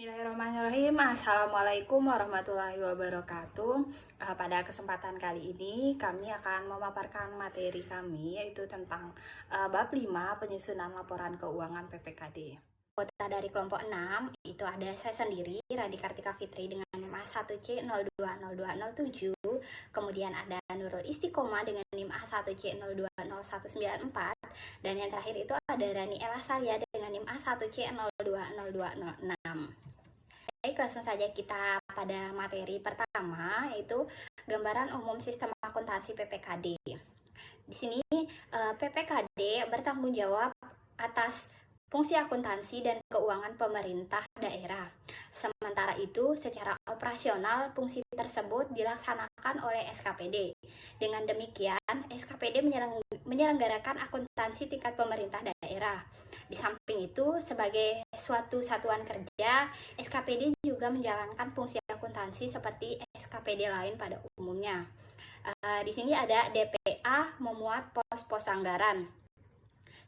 Bismillahirrahmanirrahim. Assalamualaikum warahmatullahi wabarakatuh. Pada kesempatan kali ini kami akan memaparkan materi kami, yaitu tentang bab 5 penyusunan laporan keuangan PPKD. Anggota dari kelompok 6 itu ada saya sendiri, Radi Kartika Fitri dengan NIM A1C020207, kemudian ada Nurul Istiqomah dengan NIM A1C020194, dan yang terakhir itu ada Rani Elasalia dengan NIM A1C020206. Baik, langsung saja kita pada materi pertama, yaitu gambaran umum sistem akuntansi PPKD. Di sini PPKD bertanggung jawab atas fungsi akuntansi dan keuangan pemerintah daerah. Sementara itu, secara operasional fungsi tersebut dilaksanakan oleh SKPD. Dengan demikian, SKPD menyelenggarakan akuntansi tingkat pemerintah daerah. Di samping itu, sebagai suatu satuan kerja, SKPD juga menjalankan fungsi akuntansi seperti SKPD lain pada umumnya. Di sini ada DPA memuat pos-pos anggaran.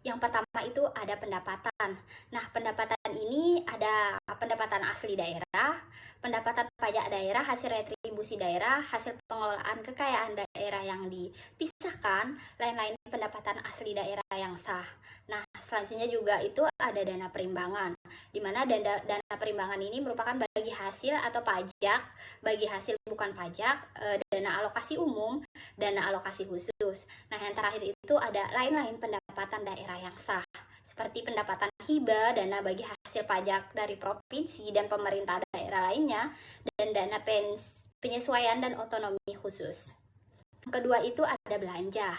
Yang pertama itu ada pendapatan. Nah, pendapatan ini ada pendapatan asli daerah, pendapatan pajak daerah, hasil retribusi daerah, hasil pengelolaan kekayaan daerah yang dipisahkan, lain-lain pendapatan asli daerah yang sah. Nah, selanjutnya juga itu ada dana perimbangan, di mana dana perimbangan ini merupakan bagi hasil atau pajak, bagi hasil bukan pajak, dana alokasi umum, dana alokasi khusus. Nah, yang terakhir itu ada lain-lain pendapatan daerah yang sah, seperti pendapatan hibah, dana bagi hasil pajak dari provinsi dan pemerintah daerah lainnya, dan dana penyesuaian dan otonomi khusus. Yang kedua itu ada belanja.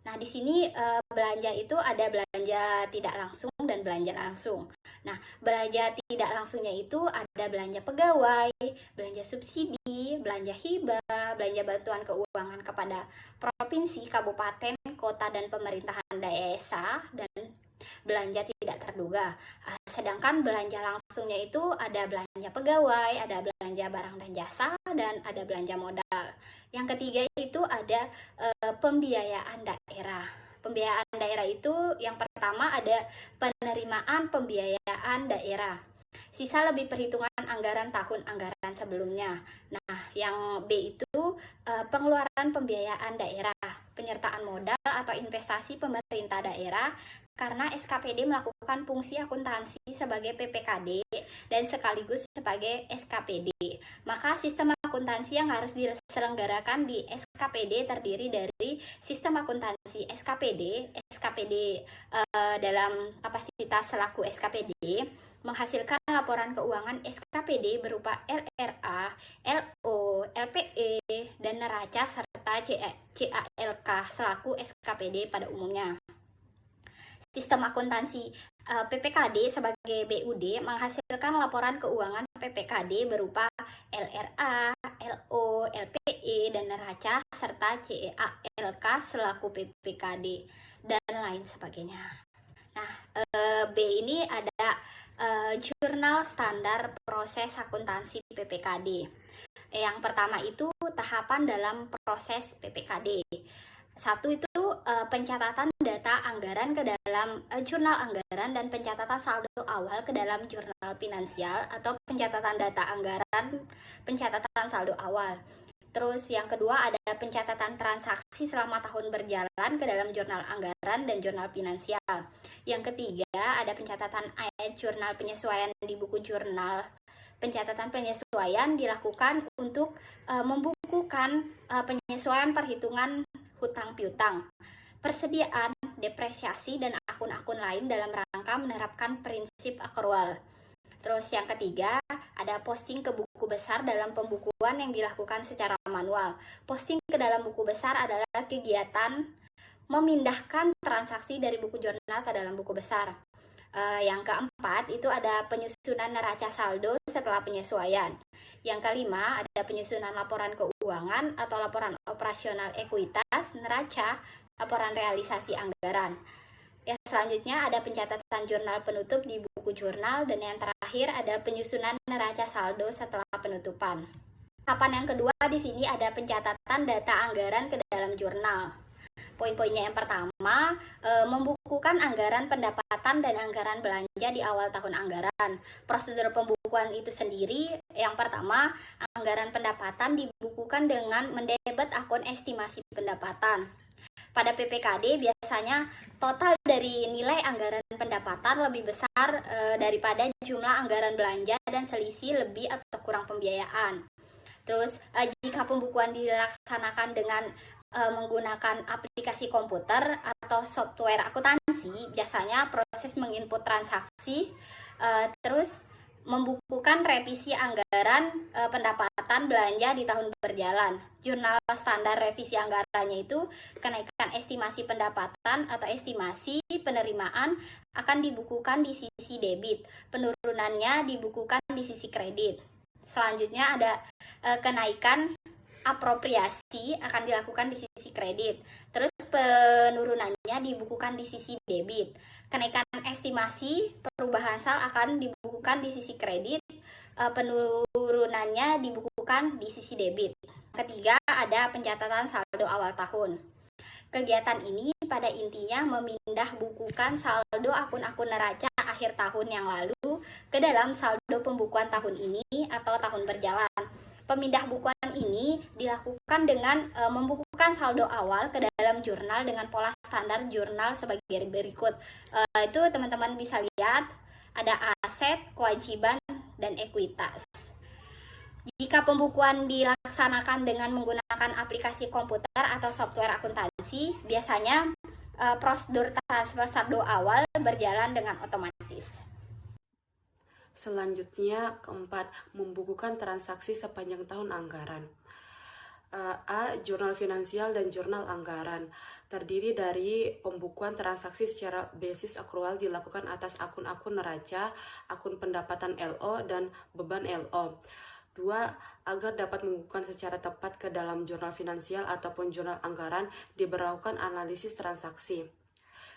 Nah, di sini belanja itu ada belanja tidak langsung dan belanja langsung. Nah, belanja tidak langsungnya itu ada belanja pegawai, belanja subsidi, belanja hibah, belanja bantuan keuangan kepada provinsi, kabupaten, kota, dan pemerintahan desa, dan belanja tidak terduga. Sedangkan belanja langsungnya itu ada belanja pegawai, ada belanja barang dan jasa, dan ada belanja modal. Yang ketiga itu ada pembiayaan daerah. Pembiayaan daerah itu yang pertama ada penerimaan pembiayaan daerah. Sisa lebih perhitungan anggaran tahun anggaran sebelumnya. Nah, yang B itu pengeluaran pembiayaan daerah, penyertaan modal atau investasi pemerintah daerah karena SKPD melakukan fungsi akuntansi sebagai PPKD dan sekaligus sebagai SKPD. Maka sistem akuntansi yang harus diselenggarakan di SKPD terdiri dari sistem akuntansi SKPD dalam kapasitas selaku SKPD menghasilkan laporan keuangan SKPD berupa LRA, LO, LPE, dan neraca serta CALK selaku SKPD pada umumnya. Sistem akuntansi PPKD sebagai BUD menghasilkan laporan keuangan PPKD berupa LRA, LO, LPE, dan neraca serta CALK selaku PPKD dan lain sebagainya. Nah, B ini ada jurnal standar proses akuntansi PPKD. Yang pertama itu tahapan dalam proses PPKD. Satu itu pencatatan data anggaran ke dalam jurnal anggaran dan pencatatan saldo awal ke dalam jurnal finansial atau pencatatan data anggaran, pencatatan saldo awal. Terus yang kedua ada pencatatan transaksi selama tahun berjalan ke dalam jurnal anggaran dan jurnal finansial. Yang ketiga ada pencatatan ayat jurnal penyesuaian di buku jurnal. Pencatatan penyesuaian dilakukan untuk membukukan penyesuaian perhitungan hutang piutang, persediaan, depresiasi, dan akun-akun lain dalam rangka menerapkan prinsip akrual. Terus yang ketiga, ada posting ke buku besar dalam pembukuan yang dilakukan secara manual. Posting ke dalam buku besar adalah kegiatan memindahkan transaksi dari buku jurnal ke dalam buku besar. Yang keempat, itu ada penyusunan neraca saldo setelah penyesuaian. Yang kelima, ada penyusunan laporan keuangan atau laporan operasional ekuitas, neraca, laporan realisasi anggaran. Yang selanjutnya ada pencatatan jurnal penutup di buku jurnal, dan yang terakhir ada penyusunan neraca saldo setelah penutupan. Tahapan yang kedua di sini ada pencatatan data anggaran ke dalam jurnal. Poin-poinnya yang pertama, membukukan anggaran pendapatan dan anggaran belanja di awal tahun anggaran. Prosedur pembukuan itu sendiri, yang pertama, anggaran pendapatan dibukukan dengan mendebet akun estimasi pendapatan. Pada PPKD biasanya total dari nilai anggaran pendapatan lebih besar daripada jumlah anggaran belanja dan selisih lebih atau kurang pembiayaan. Terus jika pembukuan dilaksanakan dengan menggunakan aplikasi komputer atau software akuntansi, biasanya proses menginput transaksi, terus membukukan revisi anggaran pendapatan belanja di tahun berjalan. Jurnal standar revisi anggarannya itu kenaikan estimasi pendapatan atau estimasi penerimaan akan dibukukan di sisi debit, penurunannya dibukukan di sisi kredit. Selanjutnya ada kenaikan apropriasi akan dilakukan di sisi kredit. Terus penurunannya dibukukan di sisi debit. Kenaikan estimasi perubahan sal akan dibukukan di sisi kredit. Penurunannya dibukukan di sisi debit. Ketiga, ada pencatatan saldo awal tahun. Kegiatan ini pada intinya memindah bukukan saldo akun-akun neraca akhir tahun yang lalu ke dalam saldo pembukuan tahun ini atau tahun berjalan. Pemindah bukuan ini dilakukan dengan membukukan saldo awal ke dalam jurnal dengan pola standar jurnal sebagai berikut. Itu teman-teman bisa lihat ada aset, kewajiban, dan ekuitas. Jika pembukuan dilaksanakan dengan menggunakan aplikasi komputer atau software akuntansi, biasanya prosedur transfer saldo awal berjalan dengan otomatis. Selanjutnya, keempat, membukukan transaksi sepanjang tahun anggaran. A. Jurnal finansial dan jurnal anggaran. Terdiri dari pembukuan transaksi secara basis akrual dilakukan atas akun-akun neraca, akun pendapatan LO, dan beban LO. 2. Agar dapat membukukan secara tepat ke dalam jurnal finansial ataupun jurnal anggaran, diberlakukan analisis transaksi.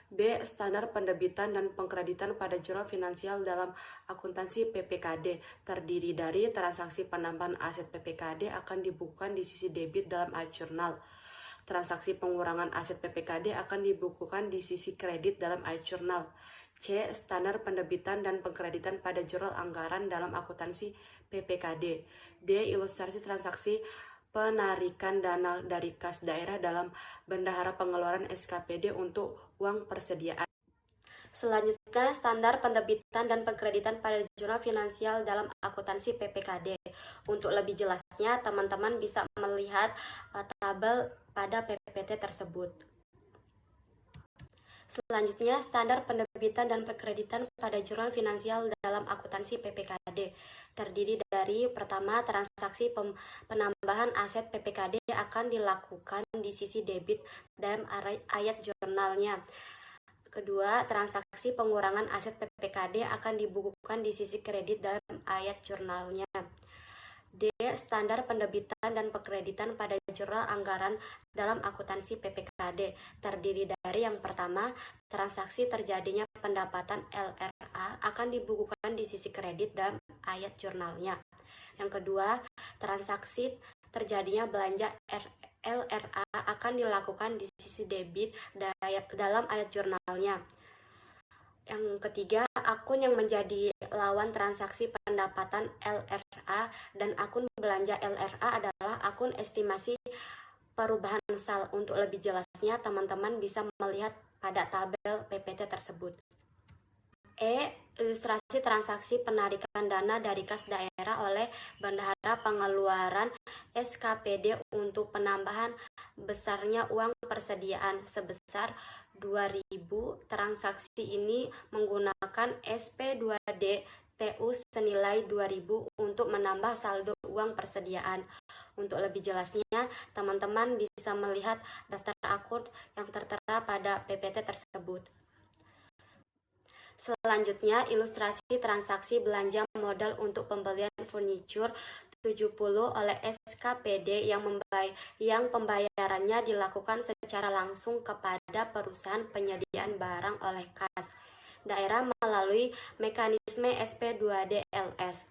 B. Standar pendebitan dan pengkreditan pada jurnal finansial dalam akuntansi PPKD terdiri dari transaksi penambahan aset PPKD akan dibukukan di sisi debit dalam ayat jurnal. Transaksi pengurangan aset PPKD akan dibukukan di sisi kredit dalam ayat jurnal. C. Standar pendebitan dan pengkreditan pada jurnal anggaran dalam akuntansi PPKD. D. Ilustrasi transaksi penarikan dana dari kas daerah dalam bendahara pengeluaran SKPD untuk uang persediaan. Selanjutnya, standar pendebitan dan pengkreditan pada jurnal finansial dalam akuntansi PPKD. Untuk lebih jelasnya, teman-teman bisa melihat tabel pada PPT tersebut. Selanjutnya, standar pendebitan dan pengkreditan pada jurnal finansial dalam akuntansi PPKD terdiri dari pertama, transaksi penambahan aset PPKD akan dilakukan di sisi debit dalam ayat jurnalnya. Kedua, transaksi pengurangan aset PPKD akan dibukukan di sisi kredit dalam ayat jurnalnya. D. Standar pendebitan dan pengkreditan pada jurnal anggaran dalam akuntansi PPKD terdiri dari yang pertama, transaksi terjadinya pendapatan LRA akan dibukukan di sisi kredit dalam ayat jurnalnya. Yang kedua, transaksi terjadinya belanja LRA akan dilakukan di sisi debit dalam ayat jurnalnya. Yang ketiga, akun yang menjadi lawan transaksi pendapatan LRA dan akun belanja LRA adalah akun estimasi perubahan sal. Untuk lebih jelasnya, teman-teman bisa melihat pada tabel PPT tersebut. E. Ilustrasi transaksi penarikan dana dari kas daerah oleh bendahara pengeluaran SKPD untuk penambahan besarnya uang persediaan sebesar 2.000. Transaksi ini menggunakan SP2D TU senilai 2.000 untuk menambah saldo uang persediaan. Untuk lebih jelasnya, teman-teman bisa melihat daftar akun yang tertera pada PPT tersebut. Selanjutnya, ilustrasi transaksi belanja modal untuk pembelian furniture 70 oleh SKPD yang pembayarannya dilakukan secara langsung kepada perusahaan penyediaan barang oleh kas daerah melalui mekanisme SP2D LS.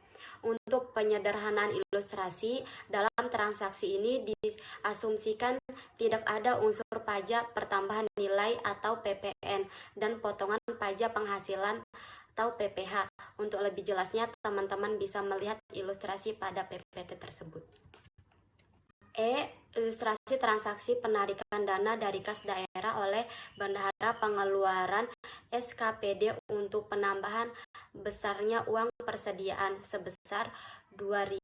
Untuk penyederhanaan ilustrasi, dalam transaksi ini diasumsikan tidak ada unsur pajak pertambahan nilai atau PPN dan potongan pajak penghasilan atau PPH. Untuk lebih jelasnya, teman-teman bisa melihat ilustrasi pada PPT tersebut. Ilustrasi transaksi penarikan dana dari kas daerah oleh bendahara pengeluaran SKPD untuk penambahan besarnya uang persediaan sebesar 2.000.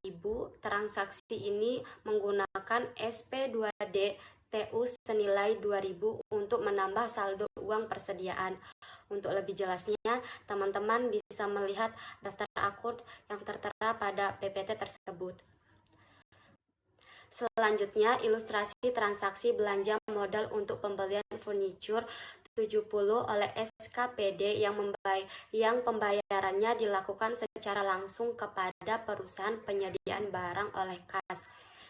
Transaksi ini menggunakan SP2D TU senilai 2.000 untuk menambah saldo uang persediaan. Untuk lebih jelasnya, teman-teman bisa melihat daftar akun yang tertera pada PPT tersebut. Selanjutnya, ilustrasi transaksi belanja modal untuk pembelian furniture 70 oleh SKPD yang pembayarannya dilakukan secara langsung kepada perusahaan penyediaan barang oleh kas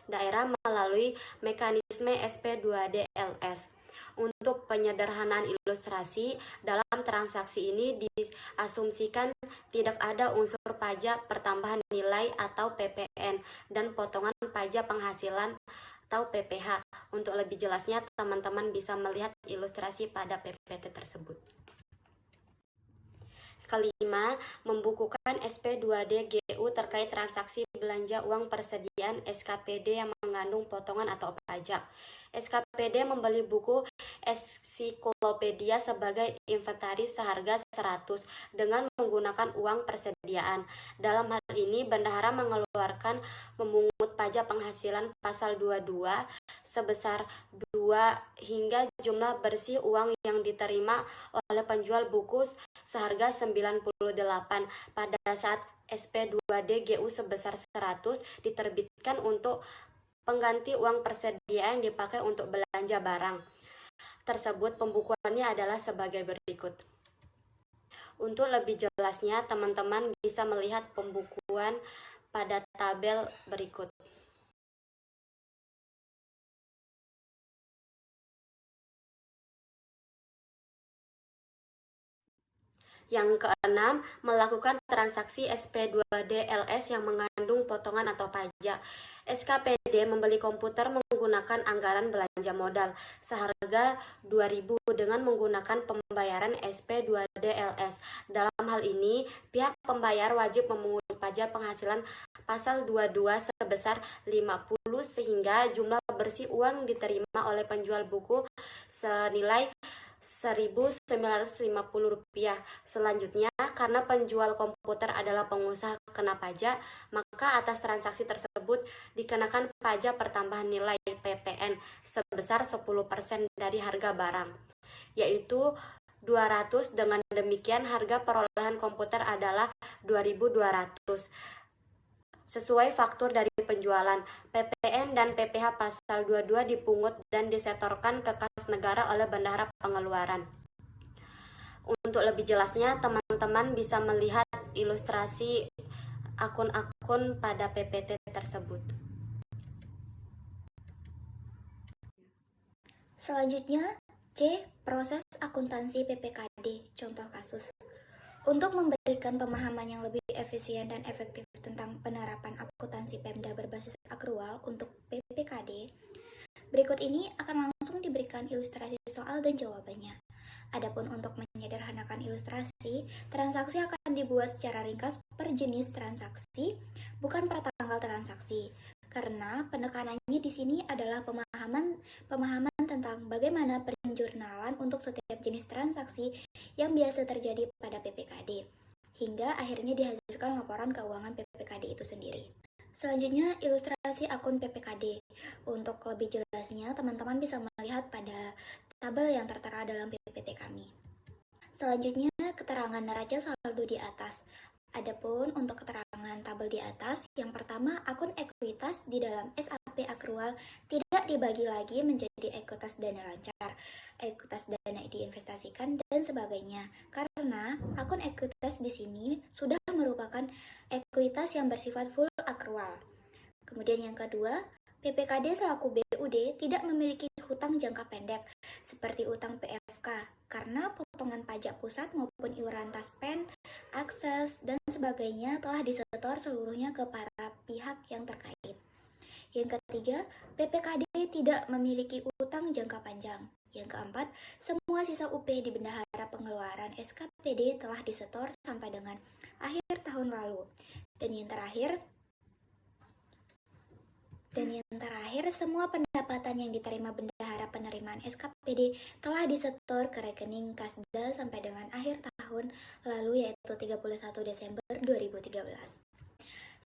daerah melalui mekanisme SP2DLS. Untuk penyederhanaan ilustrasi, dalam transaksi ini diasumsikan tidak ada unsur pajak pertambahan nilai atau PPN dan potongan pajak penghasilan atau PPH. Untuk lebih jelasnya, teman-teman bisa melihat ilustrasi pada PPT tersebut. Kelima, membukukan SP2D-GU terkait transaksi belanja uang persediaan SKPD yang mengandung potongan atau pajak. SKPD membeli buku ensiklopedia sebagai inventaris seharga 100 dengan menggunakan uang persediaan. Dalam hal ini, bendahara memungut pajak penghasilan pasal 22 sebesar 2 hingga jumlah bersih uang yang diterima oleh penjual buku seharga 98 pada saat SP2D-GU sebesar 100 diterbitkan untuk pengganti uang persediaan yang dipakai untuk belanja barang tersebut. Pembukuannya adalah sebagai berikut. Untuk lebih jelasnya, teman-teman bisa melihat pembukuan pada tabel berikut. Yang keenam, melakukan transaksi SP2DLS yang mengandung potongan atau pajak. SKPD membeli komputer menggunakan anggaran belanja modal seharga 2.000 dengan menggunakan pembayaran SP2DLS. Dalam hal ini, pihak pembayar wajib memungut pajak penghasilan pasal 22 sebesar 50 sehingga jumlah bersih uang diterima oleh penjual buku senilai Rp1.950. Selanjutnya, karena penjual komputer adalah pengusaha kena pajak, maka atas transaksi tersebut dikenakan pajak pertambahan nilai PPN sebesar 10% dari harga barang, yaitu 200. Dengan demikian, harga perolehan komputer adalah 2.200 sesuai faktur dari penjualan. PPN dan PPH pasal 22 dipungut dan disetorkan ke kas negara oleh bendahara pengeluaran. Untuk lebih jelasnya, teman-teman bisa melihat ilustrasi akun-akun pada PPT tersebut. Selanjutnya, C. Proses akuntansi PPKD, contoh kasus. Untuk memberikan pemahaman yang lebih efisien dan efektif tentang penerapan akuntansi Pemda berbasis akrual untuk PPKD, berikut ini akan langsung diberikan ilustrasi soal dan jawabannya. Adapun untuk menyederhanakan ilustrasi, transaksi akan dibuat secara ringkas per jenis transaksi, bukan per tanggal transaksi. Karena penekanannya di sini adalah pemahaman tentang bagaimana penjurnalan untuk setiap jenis transaksi yang biasa terjadi pada PPKD, hingga akhirnya dihasilkan laporan keuangan PPKD itu sendiri. Selanjutnya, ilustrasi akun PPKD. Untuk lebih jelasnya, teman-teman bisa melihat pada tabel yang tertera dalam PPT kami. Selanjutnya, keterangan neraca saldo di atas. Adapun untuk keterangan tabel di atas, yang pertama, akun ekuitas di dalam SAP akrual tidak dibagi lagi menjadi ekuitas dana lancar, ekuitas dana diinvestasikan, dan sebagainya. Karena akun ekuitas di sini sudah merupakan ekuitas yang bersifat full akrual. Kemudian yang kedua, PPKD selaku BUD tidak memiliki hutang jangka pendek seperti utang PFK karena potongan pajak pusat maupun iuran taspen akses, dan sebagainya telah disetor seluruhnya ke para pihak yang terkait. Yang ketiga, PPKD tidak memiliki utang jangka panjang. Yang keempat, semua sisa UP di bendahara pengeluaran SKPD telah disetor sampai dengan akhir tahun lalu. Dan yang terakhir, semua pendapatan yang diterima bendahara penerimaan SKPD telah disetor ke rekening Kasda sampai dengan akhir tahun lalu, yaitu 31 Desember 2013.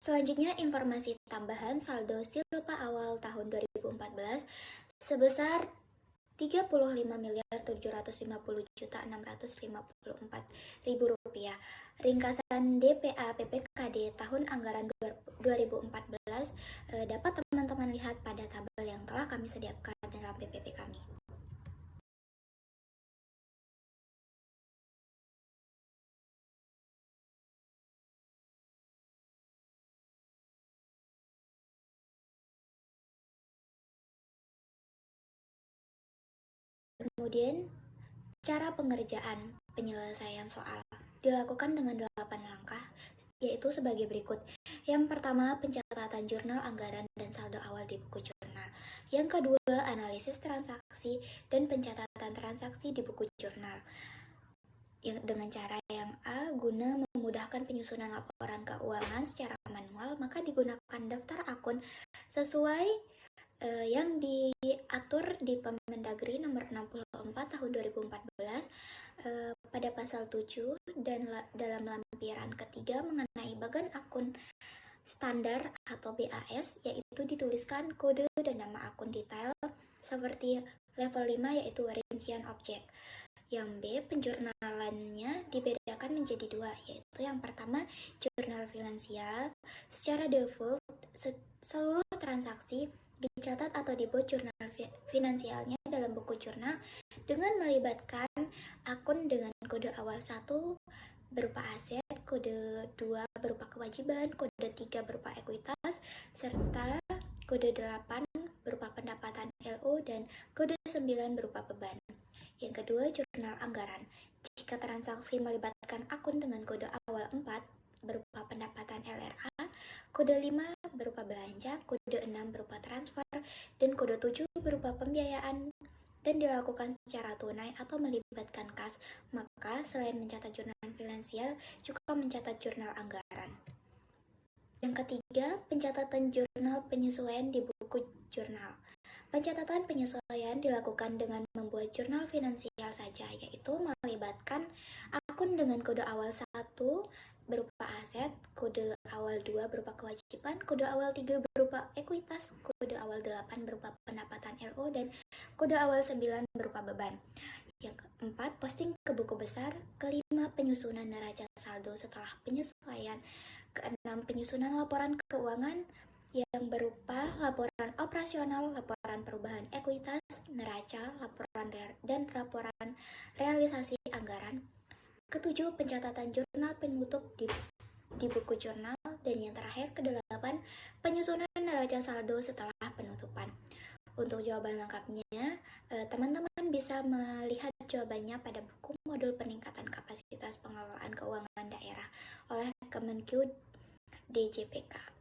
Selanjutnya, informasi tambahan saldo silpa awal tahun 2014 sebesar Rp30.750.654.000. Ringkasan DPA PPKD tahun anggaran 2014 dapat teman-teman lihat pada tabel yang telah kami sediakan dalam PPT kami. Kemudian, cara pengerjaan penyelesaian soal dilakukan dengan 8 langkah, yaitu sebagai berikut. Yang pertama, pencatatan jurnal anggaran dan saldo awal di buku jurnal. Yang kedua, analisis transaksi dan pencatatan transaksi di buku jurnal. Dengan cara yang A, guna memudahkan penyusunan laporan keuangan secara manual, maka digunakan daftar akun sesuai yang diatur di Permendagri nomor 64 tahun 2014 pada pasal 7 dan dalam lampiran ketiga mengenai bagan akun standar atau BAS, yaitu dituliskan kode dan nama akun detail seperti level 5, yaitu rincian objek. Yang B, penjurnalannya dibedakan menjadi 2, yaitu yang pertama, jurnal finansial. Secara default, seluruh transaksi dicatat atau dibuat jurnal finansialnya dalam buku jurnal dengan melibatkan akun dengan kode awal 1 berupa aset, kode 2 berupa kewajiban, kode 3 berupa ekuitas, serta kode 8 berupa pendapatan LO, dan kode 9 berupa beban. Yang kedua, jurnal anggaran. Jika transaksi melibatkan akun dengan kode awal 4 berupa pendapatan LRA, kode 5 berupa belanja, kode 6 berupa transfer, dan kode 7 berupa pembiayaan dan dilakukan secara tunai atau melibatkan kas, maka selain mencatat jurnal finansial, juga mencatat jurnal anggaran. Yang ketiga, pencatatan jurnal penyesuaian di buku jurnal. Pencatatan penyesuaian dilakukan dengan membuat jurnal finansial saja, yaitu melibatkan akun dengan kode awal 1 berupa aset, kode awal 2 berupa kewajiban, kode awal 3 berupa ekuitas, kode awal 8 berupa pendapatan LO, dan kode awal 9 berupa beban. Yang keempat, posting ke buku besar. Kelima, penyusunan neraca saldo setelah penyesuaian. Keenam, penyusunan laporan keuangan yang berupa laporan operasional, laporan perubahan ekuitas, neraca, laporan dan laporan realisasi anggaran. Ketujuh, pencatatan jurnal penutup di buku jurnal. Dan yang terakhir, kedelapan, penyusunan neraca saldo setelah penutupan. Untuk jawaban lengkapnya, teman-teman bisa melihat jawabannya pada buku modul peningkatan kapasitas pengelolaan keuangan daerah oleh Kemenq DJPK.